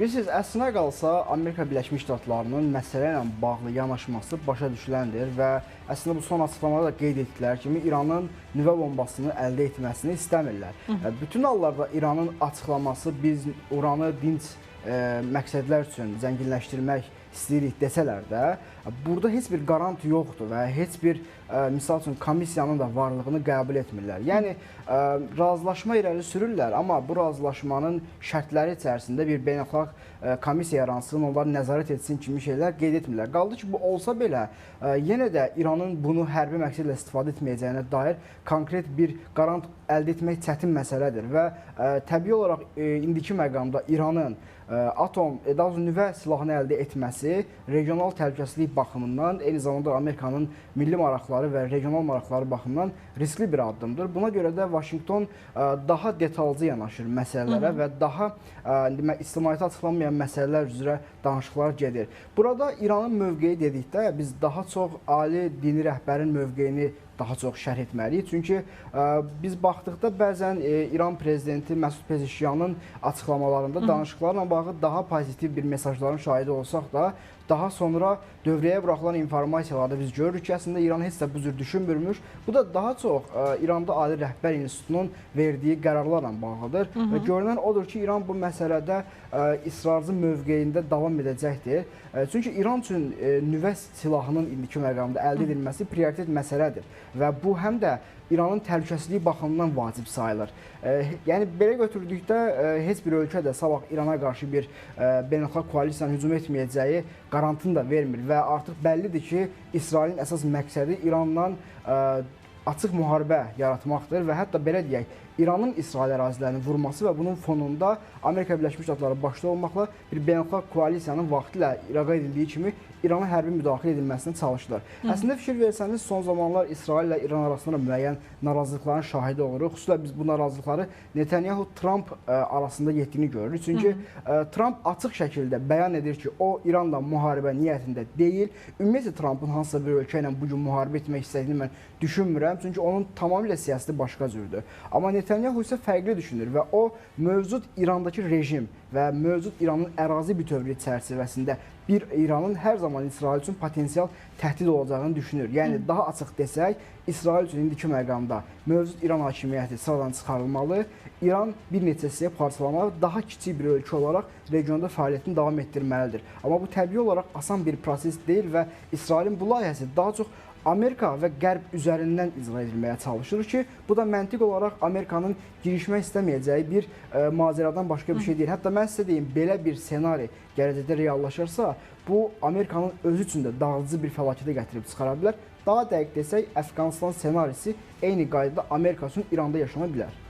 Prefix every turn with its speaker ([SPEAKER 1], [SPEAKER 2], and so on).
[SPEAKER 1] Bilirsiniz, əslinə qalsa Amerika Birləşmiş Ştatlarının məsələ ilə bağlı yanaşması başa düşüləndir və əslində bu son açıqlamada da qeyd etdikləri kimi İranın nüvə bombasını əldə etməsini istəmirlər. Bütün hallarda İranın açıqlaması biz uranı dinc məqsədlər üçün zənginləşdirmək istəyirik desələr də, burada heç bir qarant yoxdur və heç bir misal üçün komissiyanın da varlığını qəbul etmirlər. Yəni razılaşma irəli sürürlər, amma bu razılaşmanın şərtləri içərisində bir beynəlxalq komissiya yaransın, onları nəzarət etsin kimi şeylər qeyd etmirlər. Qaldı ki, bu olsa belə yenə də İranın bunu hərbi məqsədlə istifadə etməyəcəyinə dair konkret bir qarant əldə etmək çətin məsələdir və təbii olaraq indiki məqamda İranın atom, daha doğrusu nüvə silahını əldə etməsi regional təhlükəsizlik baxımından, eyni zamanda Amerikanın milli maraqları və regional maraqları baxımından riskli bir addımdır. Buna görə də Vaşinqton daha detalcı yanaşır məsələlərə və daha ictimaiyyətə açıqlanmayan məsələlər üzrə danışıqlar gedir. Burada İranın mövqeyi dedikdə biz daha çox ali dini rəhbərin mövqeyini daha çox şərh etməliyik. Çünki biz baxdıqda bəzən İran prezidenti Məsud Pezeşkiyanın açıqlamalarında danışıqlarla bağlı daha pozitiv bir mesajların şahidi olsaq da, daha sonra dövrəyə buraxılan informasiyalarda biz görürük ki, əslində İran heç də bu cür düşünmürmüş. Bu da daha çox İranda Ali Rəhbər İnstitutunun verdiyi qərarlarla bağlıdır. Və görünən odur ki, İran bu məsələdə israrcı mövqeyində davam edəcəkdir. Çünki İran üçün nüvə silahının indiki məqamda əldə edilməsi prioritet məsələdir. Və bu həm də İranın təhlükəsizliyi baxımından vacib sayılır. Yəni belə götürdükdə heç bir ölkə də sabah İrana qarşı bir beynəlxalq koalisiyanın hücum etməyəcəyi qarantını da vermir və artıq bəllidir ki, İsrailin əsas məqsədi İranla açıq müharibə yaratmaqdır və hətta belə deyək, İranın İsrail ərazilərini vurması və bunun fonunda Amerika Birləşmiş Ştatları başda olmaqla bir beynəlxalq koalisiyanın vaxtilə irağa edildiyi kimi İrana hərbi müdaxilə edilməsinə çalışılır. Əslində fikir versəniz, son zamanlar İsrail ilə İran arasında müəyyən narazılıqların şahidi oluruq. Xüsusilə biz bu narazılıqları Netanyahu-Trump arasında getdiyini görürük. Çünki Trump açıq şəkildə bəyan edir ki, o İranla müharibə niyyətində deyil. Ümumiyyətlə Trumpın hansısa bir ölkə ilə bu gün müharibə etmək istədiyini mən düşünmürəm. Çünki onun tamamilə siyasəti başqa cürdür. Amma Netanyahu isə fərqli düşünür və o mövcud İrandakı rejim və mövcud İranın ərazi bütövlüyü çərçivəsində bir İranın hər zaman İsrail üçün potensial təhdid olacağını düşünür. Yəni daha açıq desək, İsrail üçün indiki məqamda mövcud İran hakimiyyəti sıradan çıxarılmalı, İran bir neçə hissəyə parçalanmalı, daha kiçik bir ölkə olaraq regionda fəaliyyətini davam etdirməlidir. Amma bu təbii olaraq asan bir proses deyil və İsrailin bu layihəsi daha çox Amerika və Qərb üzərindən icra edilməyə çalışır ki, bu da məntiq olaraq Amerikanın girişmək istəməyəcəyi bir macəradan başqa bir şey deyil. Hətta mən sizə deyim, belə bir ssenari gələcəkdə reallaşırsa, bu Amerikanın özü üçün də dağıdıcı bir fəlakətə gətirib çıxara bilər. Daha dəqiq desək, Əfqanistan ssenarisi eyni qaydada Amerika üçün İranda yaşana bilər.